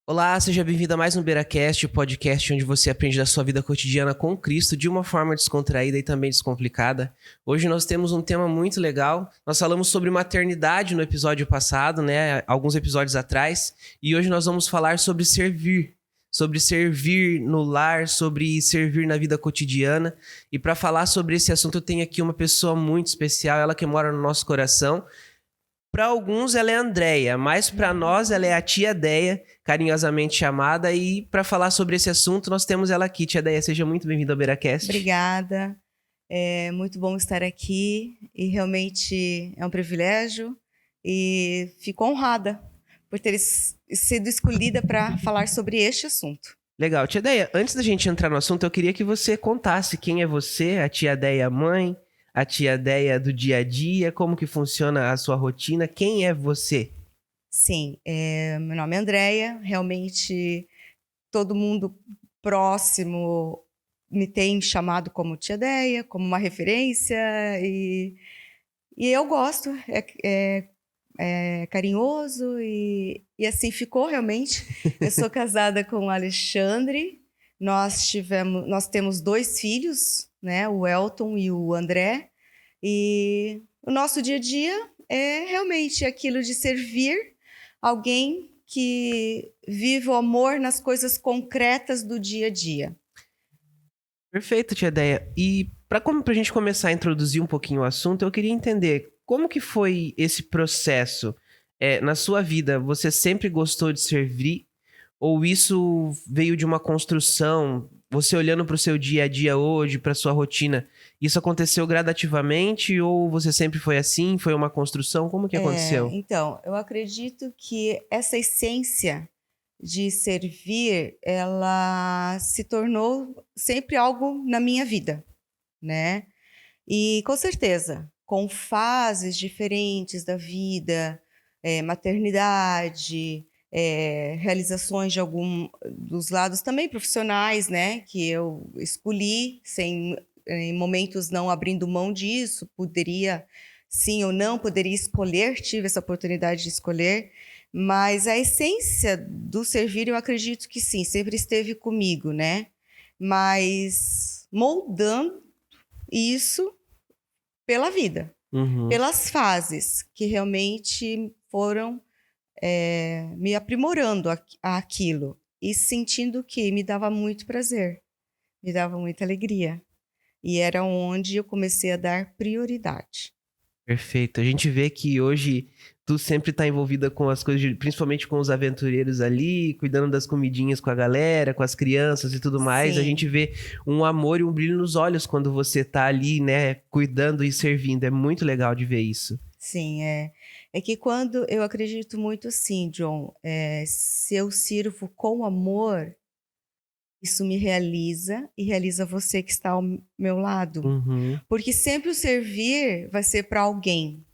Olá, seja bem-vindo a mais um BeiraCast, o podcast onde você aprende da sua vida cotidiana com Cristo de uma forma descontraída e também descomplicada. Hoje nós temos um tema muito legal. Nós falamos sobre maternidade no episódio passado, né? Alguns episódios atrás. E hoje nós vamos falar sobre servir no lar, sobre servir na vida cotidiana. E para falar sobre esse assunto, eu tenho aqui uma pessoa muito especial, ela que mora no nosso coração. Para alguns ela é a Andréia, mas para nós ela é a tia Deia, carinhosamente chamada. E para falar sobre esse assunto, nós temos ela aqui. Tia Deia, seja muito bem-vinda ao BeiraCast. Obrigada, é muito bom estar aqui e realmente é um privilégio e fico honrada por ter sido escolhida para falar sobre este assunto. Legal. Tia Deia, antes da gente entrar no assunto, eu queria que você contasse quem é você, a tia Deia mãe, a tia Deia do dia a dia, como que funciona a sua rotina, quem é você? Sim, meu nome é Andréia, realmente todo mundo próximo me tem chamado como tia Deia, como uma referência e eu gosto, é carinhoso e assim ficou realmente. Eu sou casada com o Alexandre, nós temos 2 filhos, né, o Elton e o André, e o nosso dia a dia é realmente aquilo de servir alguém que vive o amor nas coisas concretas do dia a dia. Perfeito, tia Deia. E para a gente começar a introduzir um pouquinho o assunto, eu queria entender como que foi esse processo na sua vida. Você sempre gostou de servir? Ou isso veio de uma construção? Você olhando para o seu dia a dia hoje, para sua rotina, isso aconteceu gradativamente ou você sempre foi assim? Foi uma construção? Como que aconteceu? Então, eu acredito que essa essência de servir, ela se tornou sempre algo na minha vida, né? E com certeza, com fases diferentes da vida, maternidade, realizações de algum dos lados também profissionais, né? Que eu escolhi em momentos não abrindo mão disso, poderia sim ou não, poderia escolher, tive essa oportunidade de escolher, mas a essência do servir, eu acredito que sim, sempre esteve comigo, né? Mas moldando isso pela vida, Uhum. pelas fases que realmente foram me aprimorando aquilo e sentindo que me dava muito prazer, me dava muita alegria. E era onde eu comecei a dar prioridade. Perfeito. A gente vê que hoje tu sempre tá envolvida com as coisas, principalmente com os aventureiros ali, cuidando das comidinhas com a galera, com as crianças e tudo mais. A gente Sim, vê um amor e um brilho nos olhos quando você tá ali, né, cuidando e servindo. É muito legal de ver isso. sim, é que quando eu acredito muito assim, John, se eu sirvo com amor, isso me realiza e realiza você que está ao meu lado. Uhum. Porque sempre o servir vai ser para alguém.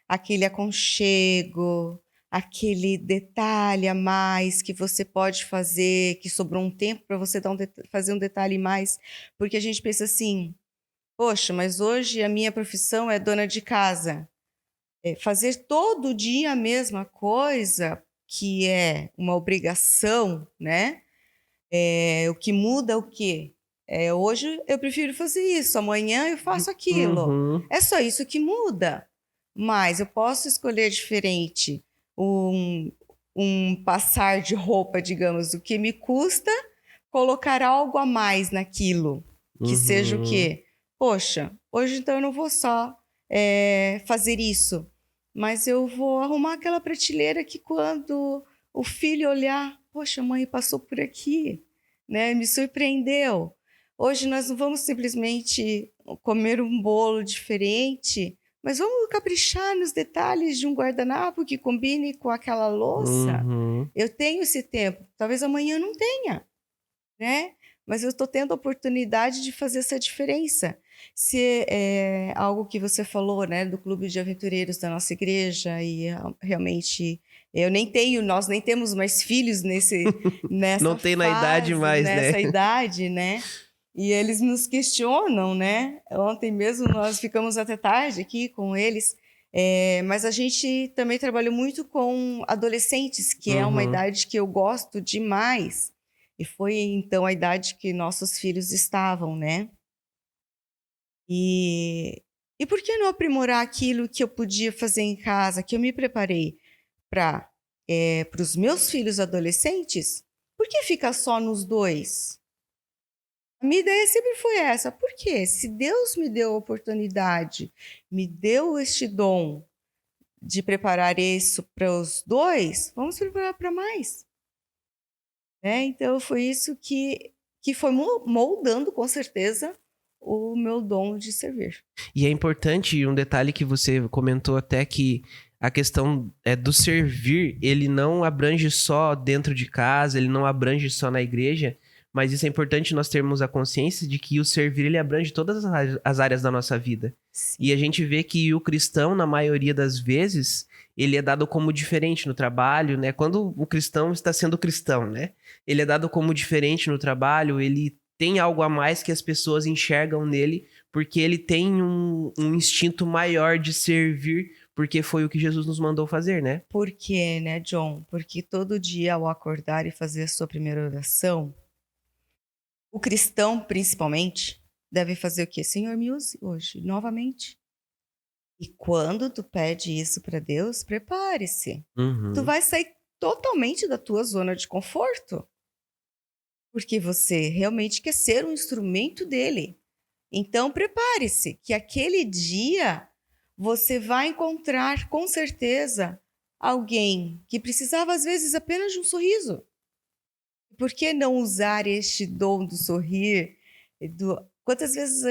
Aquele aconchego, aquele detalhe a mais que você pode fazer, que sobrou um tempo para você fazer um detalhe mais. Porque a gente pensa assim: poxa, mas hoje a minha profissão é dona de casa. Fazer todo dia a mesma coisa, que é uma obrigação, né? O que muda é o quê? Hoje eu prefiro fazer isso, amanhã eu faço aquilo. Uhum. É só isso que muda. Mas eu posso escolher diferente um, um passar de roupa, digamos, o que me custa colocar algo a mais naquilo. Que seja o Uhum. quê? Poxa, hoje então eu não vou só fazer isso, mas eu vou arrumar aquela prateleira que quando o filho olhar, poxa, mãe passou por aqui, né? Me surpreendeu. Hoje nós não vamos simplesmente comer um bolo diferente, mas vamos caprichar nos detalhes de um guardanapo que combine com aquela louça. Uhum. Eu tenho esse tempo, talvez amanhã não tenha, né? Mas eu estou tendo a oportunidade de fazer essa diferença. Se é algo que você falou, né, do clube de aventureiros da nossa igreja, e realmente nós nem temos mais filhos Não nessa tem na idade fase, mais, né? nessa idade, né? E eles nos questionam, né? Ontem mesmo nós ficamos até tarde aqui com eles. Mas a gente também trabalhou muito com adolescentes, que é uma Uhum. idade que eu gosto demais. E foi então a idade que nossos filhos estavam, né? E, e por que não aprimorar aquilo que eu podia fazer em casa, que eu me preparei para os meus filhos adolescentes? Por que ficar só nos dois? A minha ideia sempre foi essa. Por quê? Se Deus me deu a oportunidade, me deu este dom de preparar isso para os dois, vamos preparar para mais. Né? Então, foi isso que foi moldando, com certeza, o meu dom de servir. E é importante um detalhe que você comentou até que a questão do servir, ele não abrange só dentro de casa, ele não abrange só na igreja, mas isso é importante nós termos a consciência de que o servir, ele abrange todas as áreas da nossa vida. Sim. E a gente vê que o cristão, na maioria das vezes, ele é dado como diferente no trabalho, né? Quando o cristão está sendo cristão, né? Ele é dado como diferente no trabalho, ele tem algo a mais que as pessoas enxergam nele, porque ele tem um instinto maior de servir, porque foi o que Jesus nos mandou fazer, né? Por quê, né, John? Porque todo dia ao acordar e fazer a sua primeira oração, o cristão, principalmente, deve fazer o quê? Senhor, me use hoje, novamente. E quando tu pede isso para Deus, prepare-se. Tu Uhum. vai sair totalmente da tua zona de conforto, porque você realmente quer ser um instrumento dele. Então, prepare-se, que aquele dia você vai encontrar, com certeza, alguém que precisava, às vezes, apenas de um sorriso. Por que não usar este dom do sorrir? Quantas vezes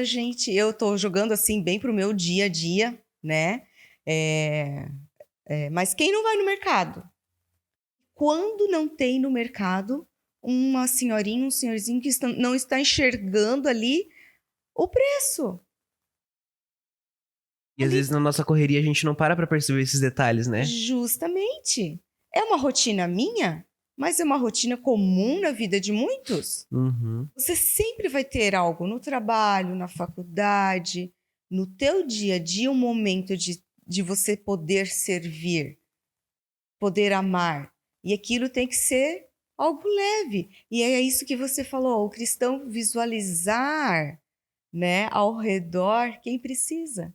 eu estou jogando assim bem para o meu dia a dia, né? Mas quem não vai no mercado? Quando não tem no mercado uma senhorinha, um senhorzinho que não está enxergando ali o preço? E às vezes Ali, na nossa correria a gente não para perceber esses detalhes, né? justamente. É uma rotina minha, mas é uma rotina comum na vida de muitos. Uhum. Você sempre vai ter algo no trabalho, na faculdade, no teu dia a dia, um momento de você poder servir, poder amar. E aquilo tem que ser algo leve. E é isso que você falou, o cristão visualizar, né, ao redor quem precisa.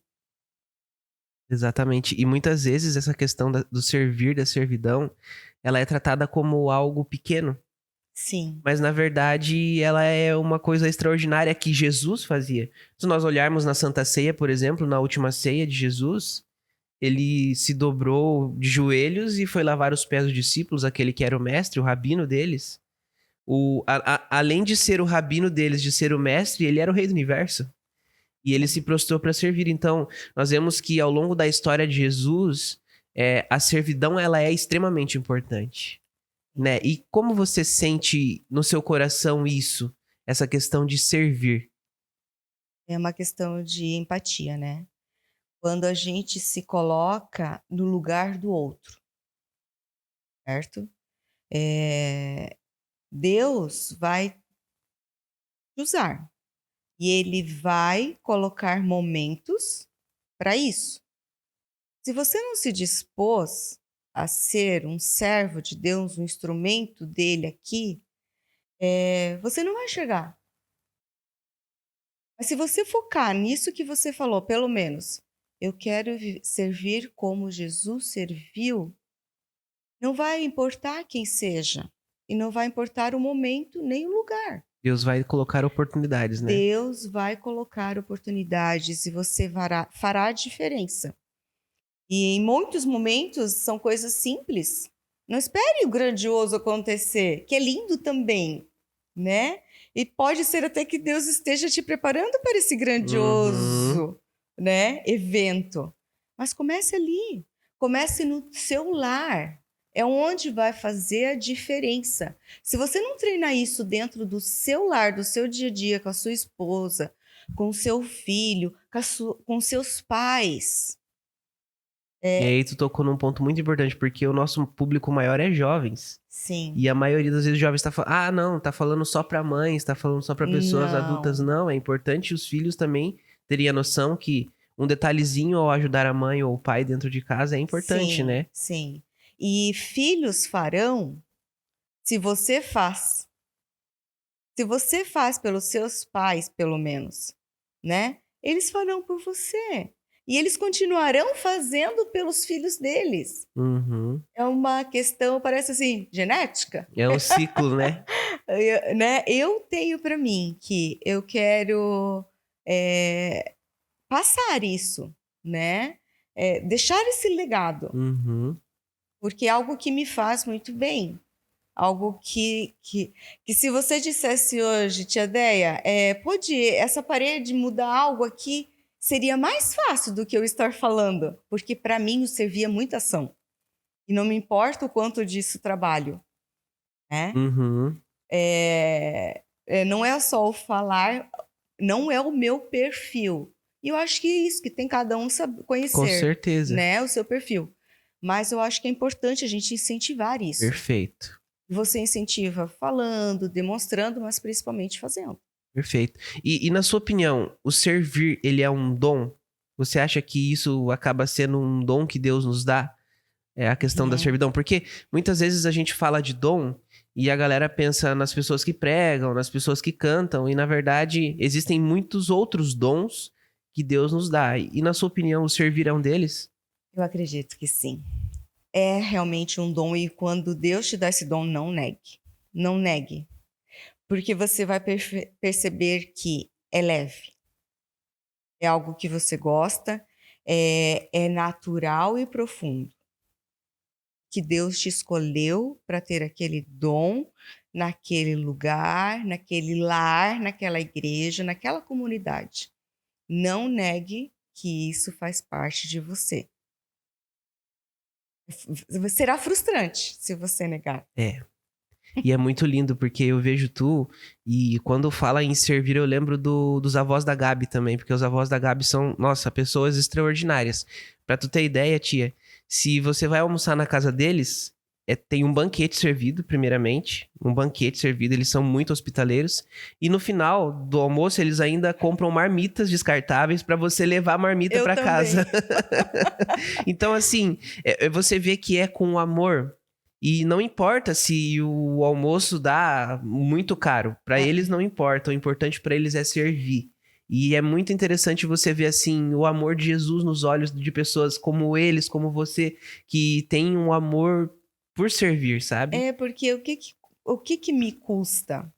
Exatamente. E muitas vezes essa questão do servir, da servidão, ela é tratada como algo pequeno. Sim, Mas na verdade ela é uma coisa extraordinária que Jesus fazia. Se nós olharmos na Santa Ceia, por exemplo, na última ceia de Jesus, ele se dobrou de joelhos e foi lavar os pés dos discípulos, aquele que era o mestre, o rabino deles. Além de ser o rabino deles, de ser o mestre, ele era o rei do universo. E ele se prostrou para servir. Então, nós vemos que ao longo da história de Jesus, a servidão ela é extremamente importante, né? E como você sente no seu coração isso, essa questão de servir? é uma questão de empatia, né? Quando a gente se coloca no lugar do outro, certo? Eh, Deus vai te usar e Ele vai colocar momentos para isso. Se você não se dispôs a ser um servo de Deus, um instrumento dele aqui, você não vai chegar. Mas se você focar nisso que você falou, pelo menos, eu quero servir como Jesus serviu, não vai importar quem seja, e não vai importar o momento nem o lugar. Deus vai colocar oportunidades, né? Deus vai colocar oportunidades e você fará a diferença. E em muitos momentos são coisas simples. Não espere o grandioso acontecer, que é lindo também, né? E pode ser até que Deus esteja te preparando para esse Uhum. grandioso, né, evento. Mas comece ali, comece no seu lar. É onde vai fazer a diferença. Se você não treinar isso dentro do seu lar, do seu dia a dia, com a sua esposa, com o seu filho, com seus pais, E aí tu tocou num ponto muito importante, porque o nosso público maior é jovens. sim, E a maioria das vezes os jovens tá falando, ah, não, tá falando só pra mães, tá falando só pra pessoas adultas. não, Não, é importante os filhos também terem a noção que um detalhezinho ao ajudar a mãe ou o pai dentro de casa é importante, Sim, né? sim. E filhos farão se você faz. Se você faz pelos seus pais, pelo menos, né? Eles farão por você. E eles continuarão fazendo pelos filhos deles. Uhum. É uma questão, parece assim, genética. É um ciclo, né? Né? Eu tenho para mim que eu quero passar isso, né? Deixar esse legado, Uhum. porque é algo que me faz muito bem. Algo que se você dissesse hoje, tia Deia, pode essa parede mudar algo aqui, seria mais fácil do que eu estar falando, porque para mim isso servia muita ação. E não me importa o quanto disso trabalho, né? Uhum. Não é só o falar, não é o meu perfil. E eu acho que é isso, que tem cada um Com conhecer, certeza. né, o seu perfil. Mas eu acho que é importante a gente incentivar isso. Perfeito. Você incentiva falando, demonstrando, mas principalmente fazendo. Perfeito. E na sua opinião, o servir, ele é um dom? Você acha que isso acaba sendo um dom que Deus nos dá? É a questão da Uhum. servidão. Porque muitas vezes a gente fala de dom e a galera pensa nas pessoas que pregam, nas pessoas que cantam. E na verdade, existem muitos outros dons que Deus nos dá. E na sua opinião, o servir é um deles? Eu acredito que sim. É realmente um dom e quando Deus te dá esse dom, não negue. Não negue. Porque você vai perceber que é leve. É algo que você gosta, é natural e profundo. Que Deus te escolheu para ter aquele dom naquele lugar, naquele lar, naquela igreja, naquela comunidade. Não negue que isso faz parte de você. Será frustrante se você negar. É. E é muito lindo, porque eu vejo tu, e quando fala em servir, eu lembro dos avós da Gabi também, porque os avós da Gabi são, nossa, pessoas extraordinárias. Pra tu ter ideia, tia, se você vai almoçar na casa deles, tem um banquete servido, primeiramente, um banquete servido, eles são muito hospitaleiros, e no final do almoço eles ainda compram marmitas descartáveis pra você levar a marmita Eu pra também. casa. Então, assim, você vê que é com amor. E não importa se o almoço dá muito caro. Para eles não importa. O importante para eles é servir. E é muito interessante você ver assim o amor de Jesus nos olhos de pessoas como eles, como você, que tem um amor por servir, sabe? Porque o que me custa?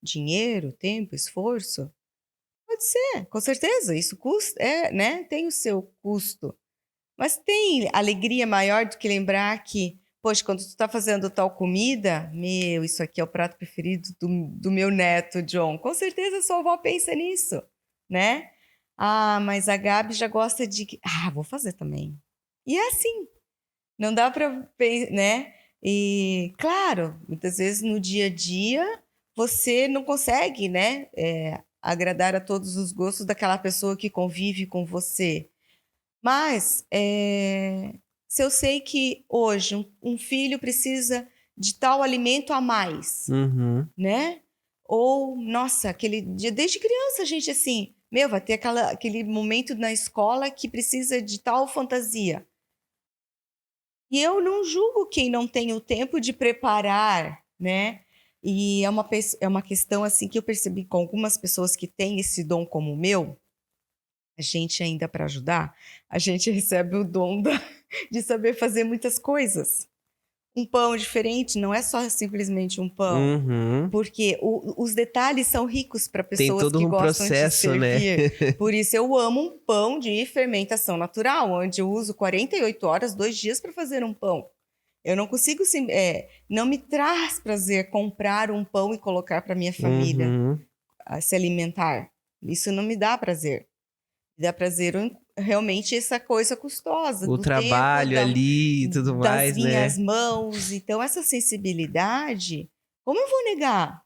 Dinheiro, tempo, esforço? Pode ser, com certeza, isso custa, né? Tem o seu custo. Mas tem alegria maior do que lembrar que, poxa, quando tu tá fazendo tal comida, meu, isso aqui é o prato preferido do meu neto, John. Com certeza sua avó pensa nisso, né? Ah, mas a Gabi já gosta de... vou fazer também. E é assim, não dá pra, né? E, claro, muitas vezes no dia a dia você não consegue, né? Agradar a todos os gostos daquela pessoa que convive com você. Mas, se eu sei que hoje um filho precisa de tal alimento a mais, Uhum. né? Ou, nossa, aquele dia, desde criança a gente assim, vai ter aquele momento na escola que precisa de tal fantasia. E eu não julgo quem não tem o tempo de preparar, né? E é uma questão assim que eu percebi com algumas pessoas que têm esse dom como o meu, a gente ainda para ajudar, a gente recebe o dom de saber fazer muitas coisas. Um pão diferente não é só simplesmente um pão, Uhum. porque os detalhes são ricos para Tem pessoas todo que um gostam de processo, né? servir. Por isso eu amo um pão de fermentação natural, onde eu uso 48 horas, 2 dias para fazer um pão. Eu não consigo, não me traz prazer comprar um pão e colocar para minha família Uhum. se alimentar. Isso não me dá prazer. Dá prazer realmente essa coisa custosa O do tempo, trabalho ali e tudo das mais, minhas né? mãos. Então, essa sensibilidade, como eu vou negar?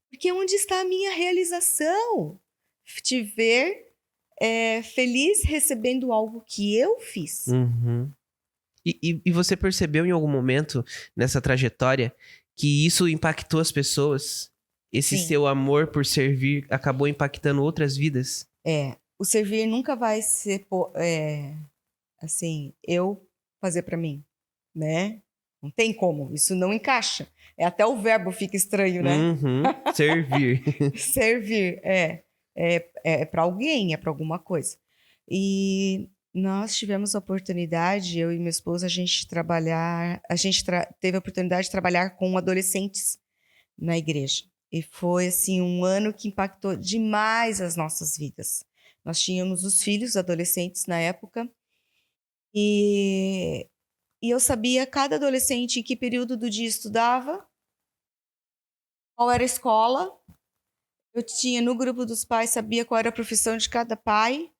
Porque onde está a minha realização? Te ver feliz recebendo algo que eu fiz. Uhum. E você percebeu em algum momento nessa trajetória que isso impactou as pessoas? Esse Sim. seu amor por servir acabou impactando outras vidas? o servir nunca vai ser assim, eu fazer para mim, né? Não tem como, isso não encaixa. Até o verbo fica estranho, né? Uhum. Servir. Servir, é para alguém, é para alguma coisa. E nós tivemos a oportunidade, eu e minha esposa, a gente teve a oportunidade de trabalhar com adolescentes na igreja. E foi assim um ano que impactou demais as nossas vidas. Nós tínhamos os filhos adolescentes na época e, e eu sabia cada adolescente em que período do dia estudava, qual era a escola. Eu tinha no grupo dos pais, sabia qual era a profissão de cada pai,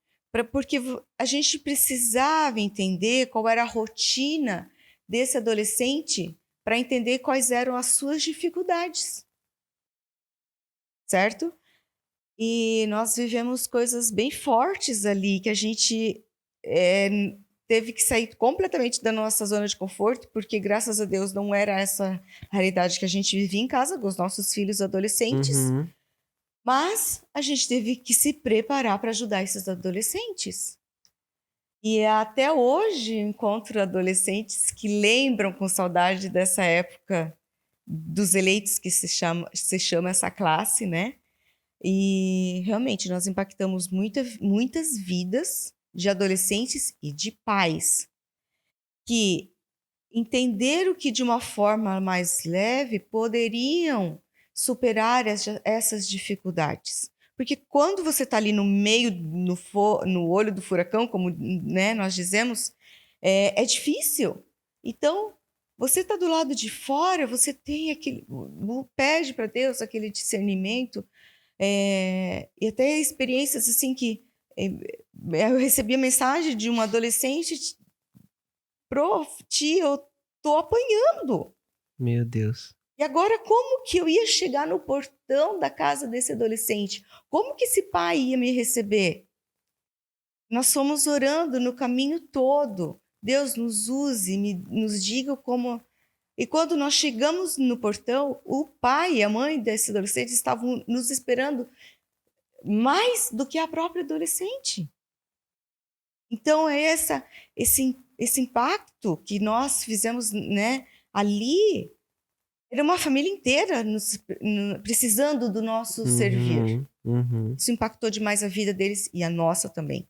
porque a gente precisava entender qual era a rotina desse adolescente para entender quais eram as suas dificuldades, certo? E nós vivemos coisas bem fortes ali, que a gente teve que sair completamente da nossa zona de conforto, porque graças a Deus não era essa a realidade que a gente vivia em casa com os nossos filhos adolescentes. Uhum. Mas a gente teve que se preparar para ajudar esses adolescentes. E até hoje encontro adolescentes que lembram com saudade dessa época dos eleitos, que se chama essa classe, né? E realmente nós impactamos muitas vidas de adolescentes e de pais que entenderam que de uma forma mais leve poderiam superar essas dificuldades. Porque quando você está ali no meio, no olho do furacão, como né, nós dizemos, é difícil. Então, você está do lado de fora, você tem pede para Deus aquele discernimento, e até experiências assim que eu recebi a mensagem de um adolescente: Prof, tia, eu tô apanhando. Meu Deus. E agora, como que eu ia chegar no portão da casa desse adolescente? Como que esse pai ia me receber? Nós fomos orando no caminho todo. Deus nos use, nos diga como... E quando nós chegamos no portão, o pai e a mãe desse adolescente estavam nos esperando mais do que a própria adolescente. Então, é esse impacto que nós fizemos, né, ali. Era uma família inteira precisando do nosso servir. Uhum. Isso impactou demais a vida deles e a nossa também.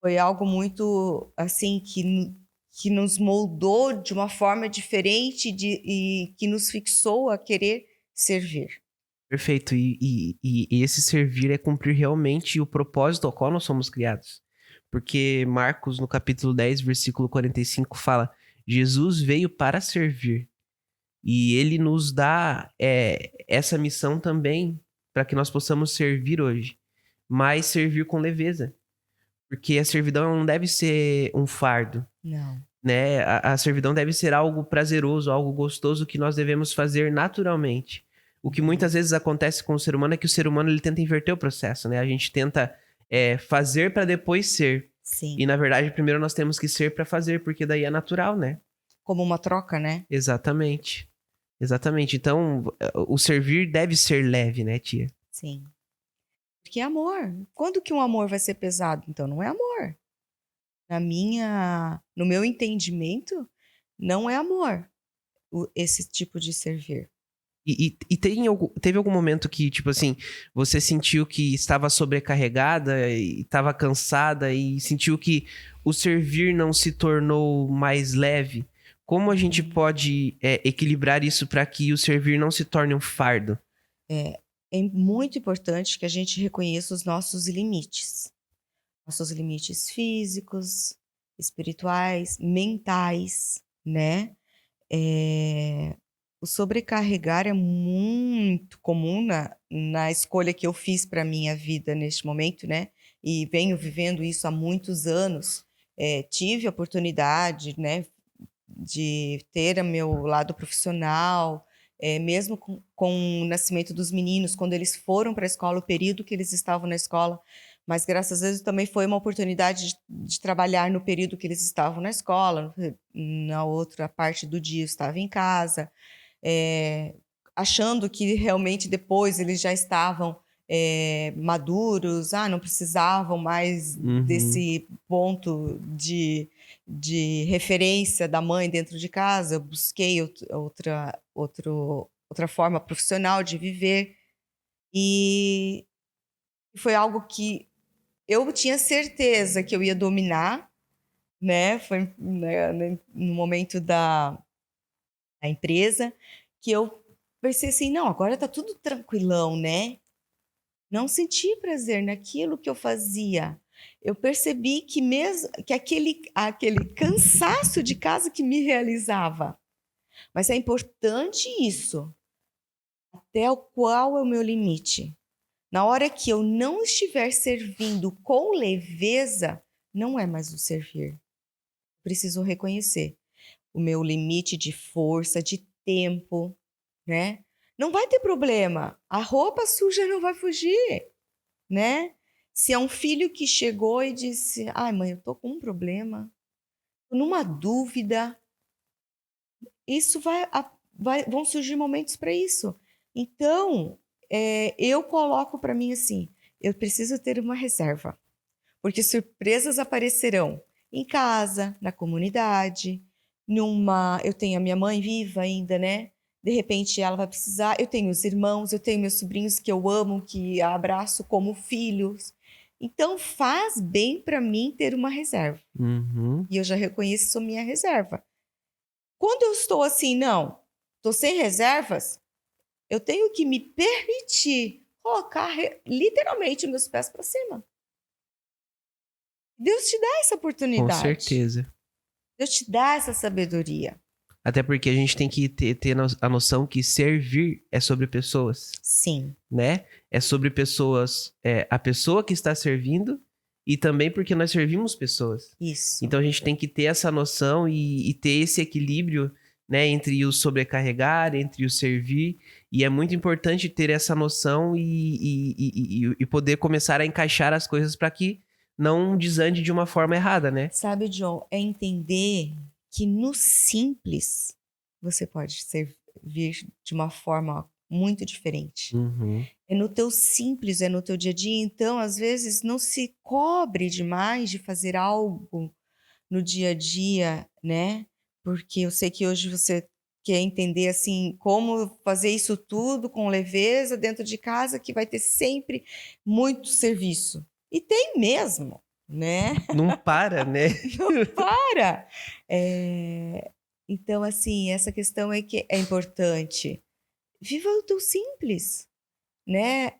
Foi algo muito, assim, que nos moldou de uma forma diferente e que nos fixou a querer servir. Perfeito. E esse servir é cumprir realmente o propósito ao qual nós somos criados. Porque Marcos, no capítulo 10, versículo 45, fala: Jesus veio para servir. E ele nos dá essa missão também para que nós possamos servir hoje. Mas servir com leveza. Porque a servidão não deve ser um fardo. Não. Né? A servidão deve ser algo prazeroso, algo gostoso que nós devemos fazer naturalmente. O que muitas vezes acontece com o ser humano é que o ser humano ele tenta inverter o processo, né? A gente tenta fazer para depois ser. Sim. E na verdade, primeiro nós temos que ser para fazer, porque daí é natural, né? Como uma troca, né? Exatamente. Exatamente. Então, o servir deve ser leve, né, tia? Sim. Porque é amor. Quando que um amor vai ser pesado? Então não é amor. No meu entendimento, não é amor esse tipo de servir. E teve algum momento que, tipo assim, você sentiu que estava sobrecarregada e estava cansada e sentiu que o servir não se tornou mais leve? Como a gente pode equilibrar isso para que o servir não se torne um fardo? É muito importante que a gente reconheça os nossos limites. Nossos limites físicos, espirituais, mentais, né? O sobrecarregar é muito comum na escolha que eu fiz para a minha vida neste momento, né? E venho vivendo isso há muitos anos. Tive a oportunidade, né, de ter o meu lado profissional, mesmo com o nascimento dos meninos, quando eles foram para a escola, o período que eles estavam na escola, mas graças a Deus também foi uma oportunidade de trabalhar no período que eles estavam na escola, na outra parte do dia eu estava em casa, achando que realmente depois eles já estavam maduros, não precisavam mais Uhum. desse ponto de referência da mãe dentro de casa. Eu busquei outra forma profissional de viver, e foi algo que eu tinha certeza que eu ia dominar, né? Foi, né, no momento da empresa que eu pensei assim: não, agora tá tudo tranquilão, né? Não senti prazer naquilo que eu fazia. Eu percebi que mesmo que aquele cansaço de casa que me realizava. Mas é importante isso. Até o qual é o meu limite? Na hora que eu não estiver servindo com leveza, não é mais o servir. Preciso reconhecer o meu limite de força, de tempo, né? Não vai ter problema. A roupa suja não vai fugir, né? Se é um filho que chegou e disse: ai, mãe, eu tô com um problema, tô numa dúvida, isso vão surgir momentos para isso. Então, eu coloco para mim assim: eu preciso ter uma reserva, porque surpresas aparecerão em casa, na comunidade, eu tenho a minha mãe viva ainda, né? De repente ela vai precisar. Eu tenho os irmãos, eu tenho meus sobrinhos que eu amo, que abraço como filhos. Então faz bem para mim ter uma reserva. Uhum. E eu já reconheço a minha reserva. Quando eu estou assim, não, estou sem reservas, eu tenho que me permitir colocar literalmente meus pés para cima. Deus te dá essa Com oportunidade. certeza. Deus te dá essa sabedoria. Até porque a gente tem que ter a noção que servir é sobre pessoas, Sim, né? É sobre pessoas, a pessoa que está servindo e também porque nós servimos pessoas. isso. Então a gente tem que ter essa noção e ter esse equilíbrio, né, entre o sobrecarregar, entre o servir. E é muito importante ter essa noção e poder começar a encaixar as coisas para que não desande de uma forma errada, né? Sabe, John, é entender que no simples você pode servir de uma forma muito diferente. Uhum. É no teu simples, é no teu dia a dia. Então, às vezes, não se cobre demais de fazer algo no dia a dia, né? Porque eu sei que hoje você quer entender assim como fazer isso tudo com leveza dentro de casa, que vai ter sempre muito serviço. E tem mesmo, né? Não para, né? Não para. Eh, então, assim, essa questão é que é importante. Viva o teu simples, né?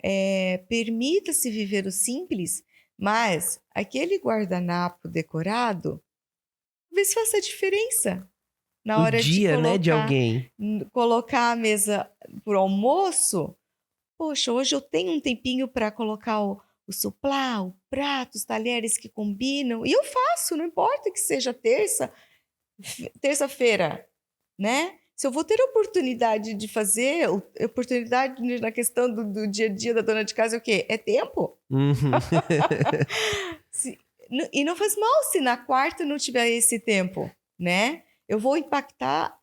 Permita-se viver o simples, mas aquele guardanapo decorado talvez faça a diferença na No hora de dia, né, de alguém. colocar a mesa para o almoço. Poxa, hoje eu tenho um tempinho para colocar o suplá, o prato, os talheres que combinam, e eu faço, não importa que seja terça-feira, né? Se eu vou ter a oportunidade de fazer, oportunidade na questão do dia a dia da dona de casa, é o quê? É tempo. Uhum. Se- e não faz mal se na quarta não tiver esse tempo, né? Eu vou impactar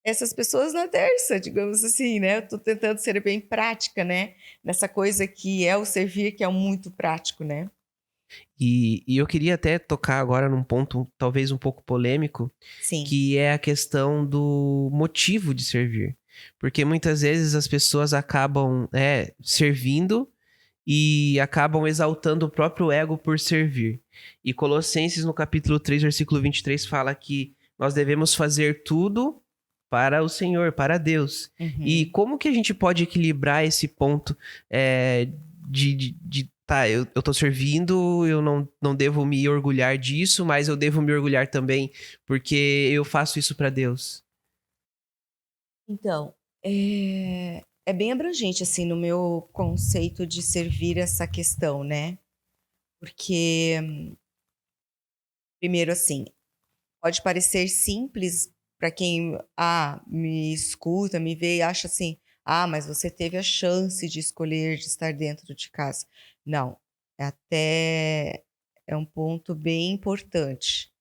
essas pessoas na terça, digamos assim, né? Eu tô tentando ser bem prática, né? Nessa coisa que é o servir, que é muito prático, né? E eu queria até tocar agora num ponto talvez um pouco polêmico, Sim. que é a questão do motivo de servir. Porque muitas vezes as pessoas acabam servindo e acabam exaltando o próprio ego por servir. E Colossenses, no capítulo 3, versículo 23, fala que nós devemos fazer tudo para o Senhor, para Deus. E Uhum. como que a gente pode equilibrar esse ponto tá, eu tô servindo, eu não devo me orgulhar disso, mas eu devo me orgulhar também porque eu faço isso para Deus. Então, é bem abrangente, assim, no meu conceito de servir essa questão, né? Porque, primeiro, assim, pode parecer simples para quem, me escuta, me vê e acha assim: mas você teve a chance de escolher de estar dentro de casa. Não, é um ponto bem importante.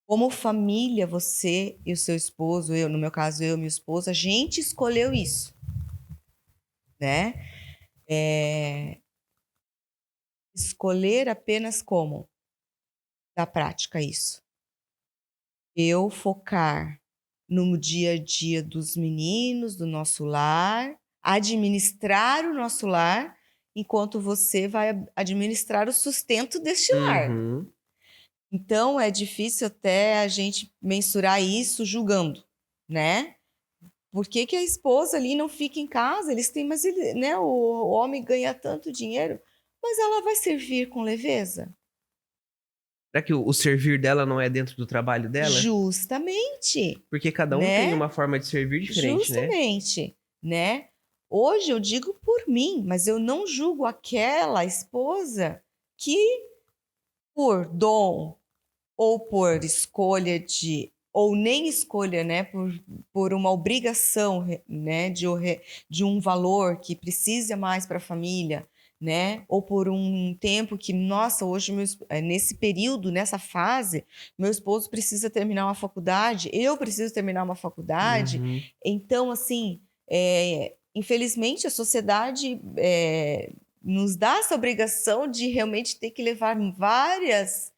Como família, você e o seu esposo, no meu caso, eu e meu esposo, a gente escolheu isso, né? É, escolher apenas como da prática isso. Eu focar no dia a dia dos meninos, do nosso lar, administrar o nosso lar, enquanto você vai administrar o sustento deste lar. Uhum. Então é difícil até a gente mensurar isso julgando, né? Por que que a esposa ali não fica em casa? Eles têm, mas ele, né, o homem ganha tanto dinheiro, mas ela vai servir com leveza? Será que o servir dela não é dentro do trabalho dela? Justamente, Porque cada um tem né? uma forma de servir diferente, né? Justamente, né? Hoje eu digo por mim, mas eu não julgo aquela esposa que, por dom ou por escolha de, ou nem escolha, né? Por uma obrigação, né? De um valor que precisa mais para a família, né? Ou por um tempo que, nossa, hoje, nesse período, nessa fase, meu esposo precisa terminar uma faculdade, eu preciso terminar uma faculdade. Uhum. Então, assim, infelizmente, a sociedade nos dá essa obrigação de realmente ter que levar várias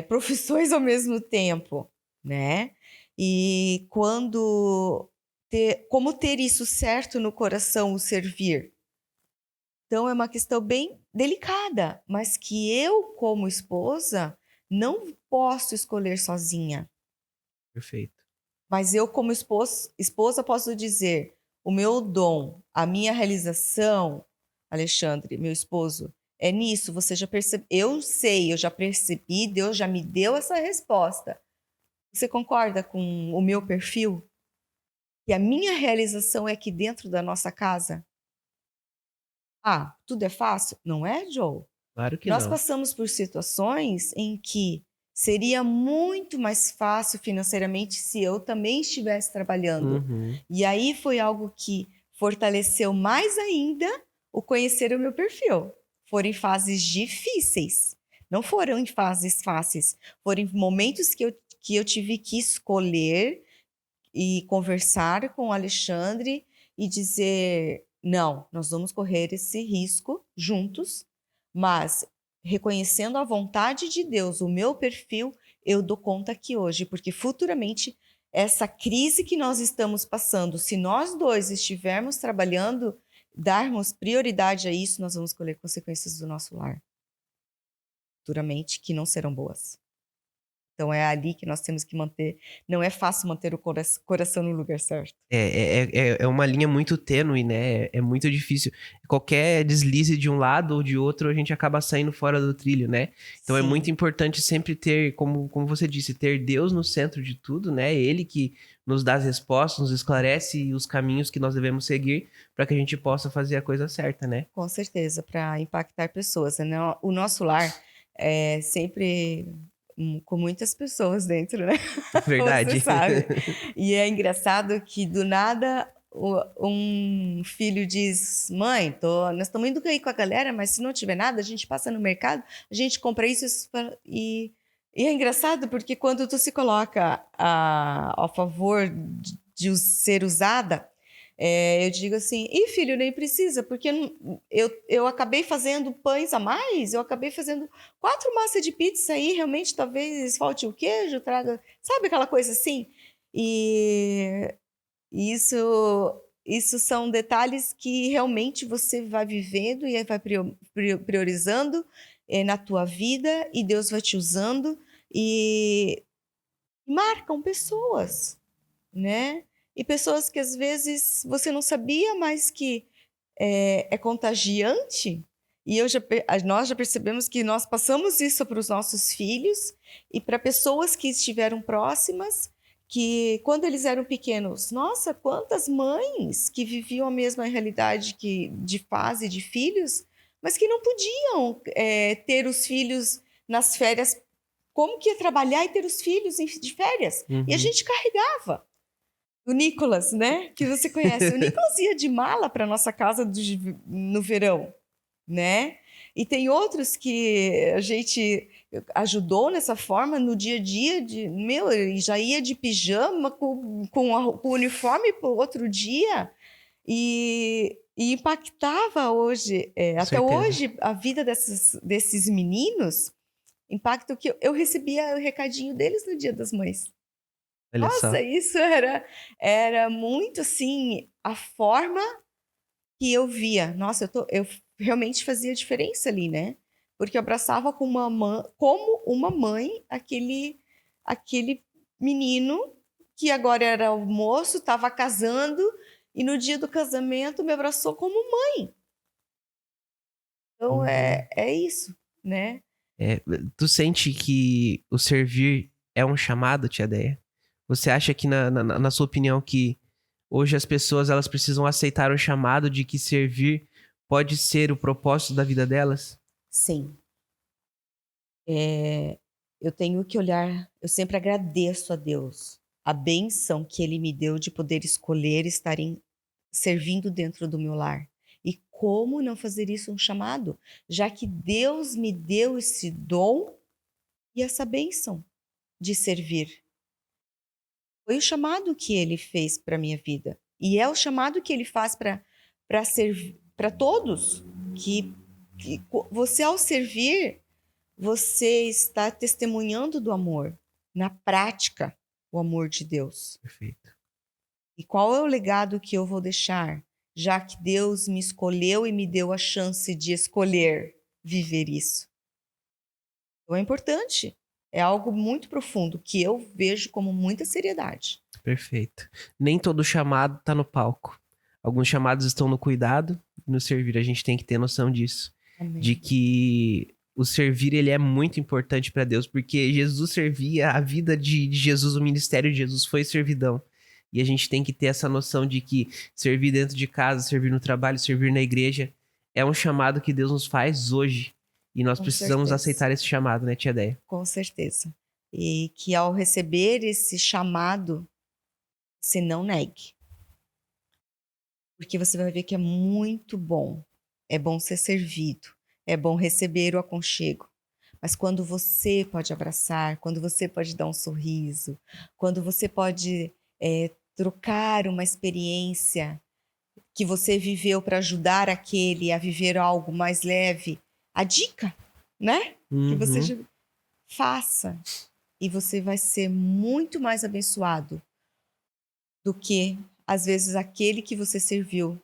profissões ao mesmo tempo, né? E como ter isso certo no coração, o servir. Então é uma questão bem delicada, mas que eu, como esposa, não posso escolher sozinha. Perfeito. Mas eu, como esposa, posso dizer: o meu dom, a minha realização, Alexandre, meu esposo, é nisso. Você já percebeu? Eu sei, eu já percebi, Deus já me deu essa resposta. Você concorda com o meu perfil? Que a minha realização é aqui dentro da nossa casa? Ah, tudo é fácil? Não é, Joe? Claro que Nós não. passamos por situações em que seria muito mais fácil financeiramente se eu também estivesse trabalhando. Uhum. E aí foi algo que fortaleceu mais ainda o conhecer o meu perfil. Foram em fases difíceis, não foram em fases fáceis. Foram em momentos que eu tive que escolher e conversar com o Alexandre e dizer: não, nós vamos correr esse risco juntos, mas reconhecendo a vontade de Deus, o meu perfil, eu dou conta aqui hoje, porque futuramente essa crise que nós estamos passando, se nós dois estivermos trabalhando, darmos prioridade a isso, nós vamos colher consequências do nosso lar, futuramente, que não serão boas. Então é ali que nós temos que manter. Não é fácil manter o coração no lugar certo. É uma linha muito tênue, né? É muito difícil. Qualquer deslize de um lado ou de outro, a gente acaba saindo fora do trilho, né? Então é muito Sim, importante sempre ter, como você disse, ter Deus no centro de tudo, né? Ele que nos dá as respostas, nos esclarece os caminhos que nós devemos seguir para que a gente possa fazer a coisa certa, né? com certeza, para impactar pessoas, né? O nosso lar é sempre com muitas pessoas dentro, né? Você Verdade. sabe. E é engraçado que do nada um filho diz: mãe, nós estamos indo aí com a galera, mas se não tiver nada, a gente passa no mercado, a gente compra isso e é engraçado porque quando tu se coloca a favor de ser usada, eu digo assim: ih, filho, nem precisa, porque eu acabei fazendo pães a mais, eu acabei fazendo 4 massas de pizza aí, realmente talvez falte o queijo, traga, sabe aquela coisa assim? E isso são detalhes que realmente você vai vivendo e aí vai priorizando na tua vida e Deus vai te usando e marcam pessoas, né? E pessoas que às vezes você não sabia, mas que é contagiante. E nós já percebemos que nós passamos isso para os nossos filhos e para pessoas que estiveram próximas, que quando eles eram pequenos, nossa, quantas mães que viviam a mesma realidade de fase de filhos, mas que não podiam ter os filhos nas férias. Como que ia trabalhar e ter os filhos de férias? E a Uhum. gente carregava. O Nicolas, né? Que você conhece. O Nicolas ia de mala para nossa casa no verão, né? E tem outros que a gente ajudou nessa forma no dia a dia, ele já ia de pijama com o uniforme para o outro dia. E E impactava hoje, Com até certeza. hoje, a vida desses meninos, impacto que eu recebia o recadinho deles no Dia das Mães. Olha só. Nossa, isso era muito, assim, a forma que eu via. Nossa, eu realmente fazia diferença ali, né, porque eu abraçava como uma mãe aquele menino que agora era o moço, estava casando e no dia do casamento me abraçou como mãe. Então Uhum. é isso, né. É, tu sente que o servir é um chamado, tia Deia? Você acha que, na sua opinião, que hoje as pessoas elas precisam aceitar o chamado de que servir pode ser o propósito da vida delas? Sim. Eu tenho que olhar, eu sempre agradeço a Deus a bênção que Ele me deu de poder escolher estar servindo dentro do meu lar. E como não fazer isso um chamado, já que Deus me deu esse dom e essa bênção de servir. Foi o chamado que Ele fez para minha vida e é o chamado que Ele faz para servir para todos. Você ao servir você está testemunhando do amor, na prática, o amor de Deus. Perfeito. E qual é o legado que eu vou deixar, já que Deus me escolheu e me deu a chance de escolher viver isso? Então é importante, é algo muito profundo que eu vejo com muita seriedade. Perfeito. Nem todo chamado tá no palco. Alguns chamados estão no cuidado e no servir. A gente tem que ter noção disso. Amém. De que o servir ele é muito importante para Deus, porque Jesus servia, a vida de Jesus, o ministério de Jesus foi servidão. E a gente tem que ter essa noção de que servir dentro de casa, servir no trabalho, servir na igreja é um chamado que Deus nos faz hoje. E nós Com precisamos certeza. aceitar esse chamado, né, tia Deia? Com certeza. E que ao receber esse chamado, você não negue. Porque você vai ver que é muito bom. É bom ser servido. É bom receber o aconchego. Mas quando você pode abraçar, quando você pode dar um sorriso, quando você pode trocar uma experiência que você viveu para ajudar aquele a viver algo mais leve, a dica, né? Que você Uhum. faça. E você vai ser muito mais abençoado do que, às vezes, aquele que você serviu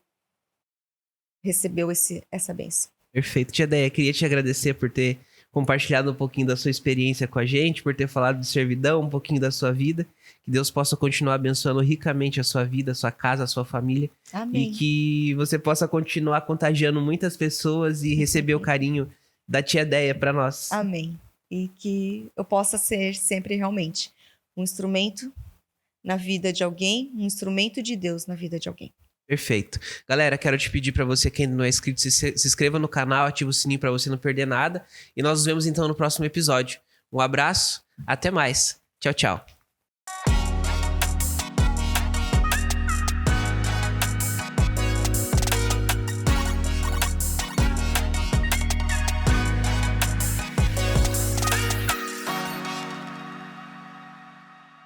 recebeu essa bênção. Perfeito. Tia Deia, queria te agradecer por ter compartilhado um pouquinho da sua experiência com a gente, por ter falado de servidão, um pouquinho da sua vida. Que Deus possa continuar abençoando ricamente a sua vida, a sua casa, a sua família. E Amém. que você possa continuar contagiando muitas pessoas e receber o carinho da tia Deia para nós. Amém. E que eu possa ser sempre realmente um instrumento na vida de alguém, um instrumento de Deus na vida de alguém. Perfeito. Galera, quero te pedir para você que ainda não é inscrito, se inscreva no canal, ativa o sininho para você não perder nada. E nós nos vemos então no próximo episódio. Um abraço, até mais. Tchau, tchau.